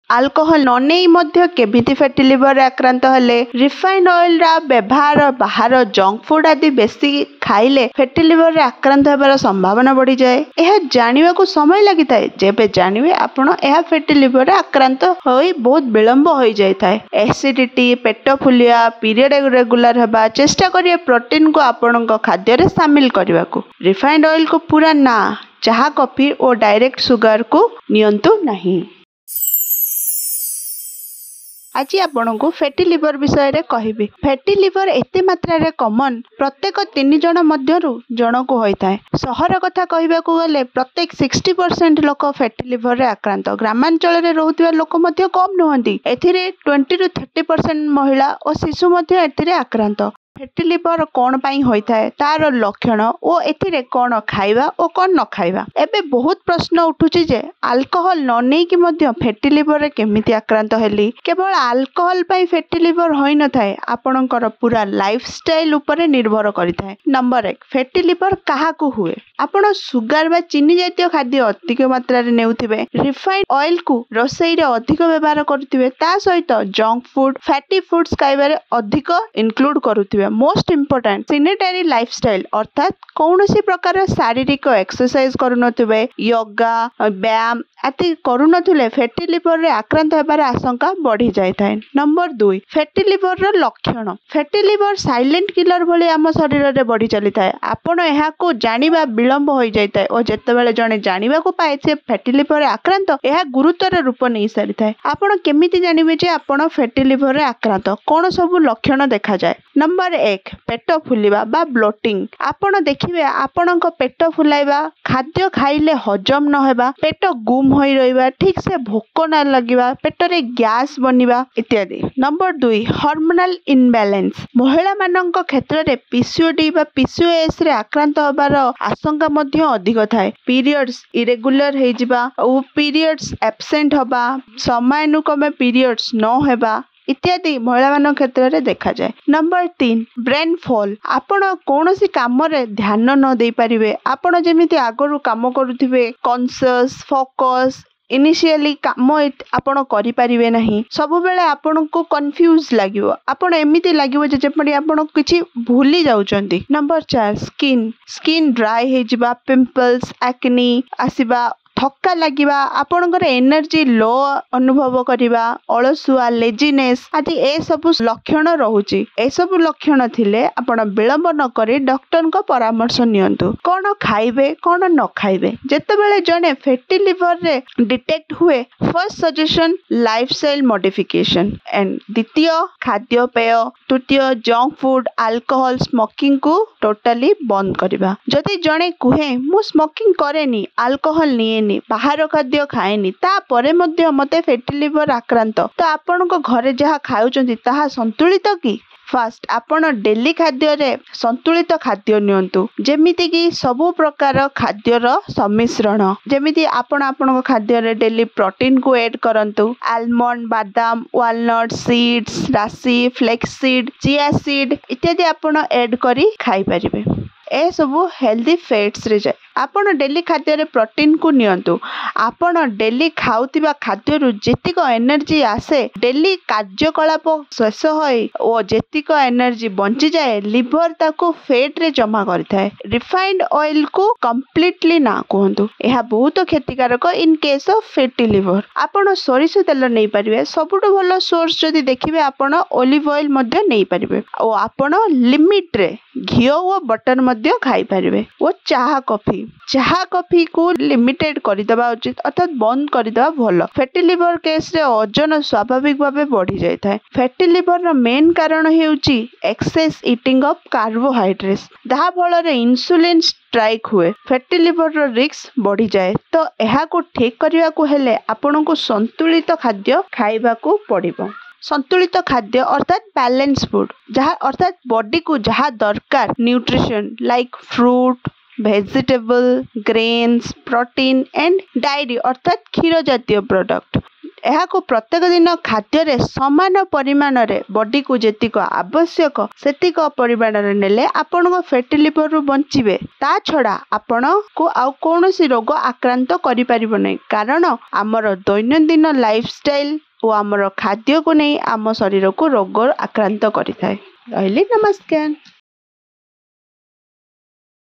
Alcohol न नहीं मध्य केमिति फैटी लिवर आक्रांत हेले रिफाइंड ऑयल रा व्यवहार बाहर जंक फूड आदि बेसी खाइले फैटी लिवर रे आक्रांत हेबार संभावना बढ़ी जाए। यह जानिबा को समय लगी थाए जेबे जानिबे आपण यह फैटी लिवर रे आक्रांत होई बहुत विलंब हो जाय थाए। एसिडिटी पेट फुलिया पीरियड रेगुलर हेबा चेष्टा करिए प्रोटीन को आपणक खाद्य रे शामिल करबा को। रिफाइंड ऑयल को पूरा ना चाहा कॉफी और डायरेक्ट सुगर को नियंतु नहीं। आज आपण को फैटी लिवर विषय रे कहबी। फैटी लिवर एते मात्रा रे कॉमन प्रत्येक 3 जन मध्यरु जन को होई थाए। सहर कथा कहबा को गले प्रत्येक 60% लोक फैटी लिवर रे आक्रांत। ग्रामांचल रे रहउतिबा लोक मध्य कम नहंती। एथिरे 20 to 30% महिला और शिशु मध्य एथिरे आक्रांत। फैटी लिवर कौन पाई होई थाए तार लक्षण ओ एथिरे कौन खाइबा और कौन न खाइबा। एबे बहुत प्रश्न उठुची जे अल्कोहल न नै कि मध्य फैटी लिवर रे केमिति आक्रांत हेली। केवल अल्कोहल पाई फैटी लिवर होई न थाए आपणकर पूरा लाइफस्टाइल ऊपर निर्भर करि थाए। नंबर 1 फैटी लिवर काहा को हुए। आपण सुगर बा चीनी जातीय खाद्य अधिक मात्रा रे नेउथिबे। रिफाइंड ऑयल को रोसई रे अधिक व्यवहार करथिबे। ता सहित जंक फूड फैटी फूड्स खाइबारे अधिक इनक्लूड करूथिबे। मोस्ट इम्पोर्टेंट सेडेंटरी लाइफस्टाइल अर्थात कौनसी प्रकार शारीरिक एक्सरसाइज करूनथिबे योगा व्यायाम आदि करूनथिले फैटी लिवर रे आक्रांत हेबार आशंका बढ़ी जाय थाए। नंबर 2 फैटी लिवर रो लक्षण। फैटी लिवर साइलेंट किलर भली आम शरीर रे बढ़ी चली थाए। आपण एहा को जानिबा विलंब होई जाय थाए और जेतेबेले जणे जानिबा को पाए से फैटी लिवर रे आक्रांत एहा गुरुतर रूप नै सारी थाए। आपण केमिति जानिबे जे आपण फैटी लिवर रे आक्रांत कोन सब लक्षण देखा जाय। नंबर 1 पेट फुलिबा बा ब्लोटिंग। आपण देखिबे आपणक पेट फुलाइबा खाद्य खाइले हजम न हेबा पेट गुम होई रहिबा ठीक से भोक न लगिबा पेट रे गैस बनिबा इत्यादि। Number 2 hormonal imbalance. महिला मानक क्षेत्र रे पीसीओडी बा पीसीओएस रे आक्रांत होबार आशंका मध्य अधिक थाए। पीरियड्स इरेगुलर हे जिबा ओ पीरियड्स एब्सेंट होबा समयानुक्रमे पीरियड्स न हेबा इत्यादि महिला मान क्षेत्र में देखा जाए। Number 3 brain fall. आपण कौन सी काम रे ध्यान न दे पारिबे। आपण जेमिति आगरु काम करूथिबे कॉन्शियस फोकस इनिशियली काम आपण करि पारिबे नहीं। सब बेले आपण को कंफ्यूज लागिवो। आपण एमिति लागिवो जे जेपडी आपण किछि भूली जाउचंती। नंबर 4 स्किन ड्राई हे जिबा पिंपल्स एक्ने आसीबा थक्का लगिबा आपणकर एनर्जी लो अनुभव करिबा अलसुआ लेजीनेस आदि ए सब लक्षण रहुची। ए सब लक्षण थिले आपण विलंब न करी डॉक्टर को परामर्श नियंतु। कोन खाइबे कोन न खाइबे। जेतेबेले जने फैटी लिवर रे डिटेक्ट हुए first suggestion lifestyle modification and द्वितीय खाद्य पेय तृतीय जंक फूड अल्कोहल स्मोकिंग को टोटली बंद करिबा। जदि जने कुहे मु स्मोकिंग करेनी अल्कोहल निए बाहर खाद्य खाएनी तापरे मध्य मते फैटी लिवर आक्रांत तो आपण को घरे जहा खाउचंती ताहा संतुलित कि। फास्ट आपण डेली खाद्य रे संतुलित खाद्य नियंतु जेमिति कि सबु प्रकार खाद्यर सम्मिश्रण जेमिति आपण खाद्य रे डेली प्रोटीन को ऐड करंतु। आलमंड बादाम वालनट सीड्स राशि फ्लेक्स सीड चिया सीड इत्यादि आपण ऐड करी खाई परिबे। ए सबु हेल्दी फैट्स रे जाए। आपण डेली खाद्य रे प्रोटीन को नियंतु। आपण डेली खाउतिबा खाद्य रु जेतिक एनर्जी आसे डेली कार्यकलाप शेष होई ओ जेतिक एनर्जी बंची जाए लिवर ताको फैट रे जमा करथाय। रिफाइंड ऑयल को कंप्लीटली ना कहंतु। एहा बहुत क्षतिकारक in case of fatty liver. आपण सरिष तेल नै परिबे। सबुटो भलो सोर्स जदी देखिबे आपण ओलिव ऑयल मध्ये नै परिबे ओ आपण लिमिट रे घिओ और बटर मध्ये खाई परिबे। ओ चाहा कॉफी को लिमिटेड करदेवा उचित अर्थात बंद करदेवा भल। फैटी लिवर केस रे ओजन स्वाभाविक भाव बढ़ी जाए थाए। फैटी लिवर रो मेन कारण हेउची एक्सेस ईटिंग ऑफ कार्बोहाइड्रेट्स जहा फल रे इंसुलिन स्ट्राइक हुए फैटी लिवर रो रिस्क बढ़ी जाए। तो एहा को ठीक करिया को हेले आपन को संतुलित खाद्य खाइबा को पड़िबो। संतुलित खाद्य अर्थात बैलेंस फूड जहाँ अर्थात बॉडी को जहाँ दरकार nutrition like fruit vegetable grains protein and diary अर्थात क्षीर जातीय प्रोडक्ट ଏହାକୁ ପ୍ରତ୍ୟେକ ଦିନ ଖାଦ୍ୟରେ ସମାନ ପରିମାଣରେ ବଡିକୁ ଯେତିକ ଆବଶ୍ୟକ ସେତିକ ପରିମାଣରେ ନେଲେ ଆପଣଙ୍କ ଫ୍ୟାଟି ଲିଭରରୁ ବଞ୍ଚିବେ। ତା ଛଡ଼ା ଆପଣଙ୍କୁ ଆଉ କୌଣସି ରୋଗ ଆକ୍ରାନ୍ତ କରିପାରିବ ନାହିଁ, କାରଣ ଆମର ଦୈନନ୍ଦିନ ଲାଇଫଷ୍ଟାଇଲ ଓ ଆମର ଖାଦ୍ୟକୁ ନେଇ ଆମ ଶରୀରକୁ ରୋଗ ଆକ୍ରାନ୍ତ କରିଥାଏ। ରହିଲି, ନମସ୍କାର।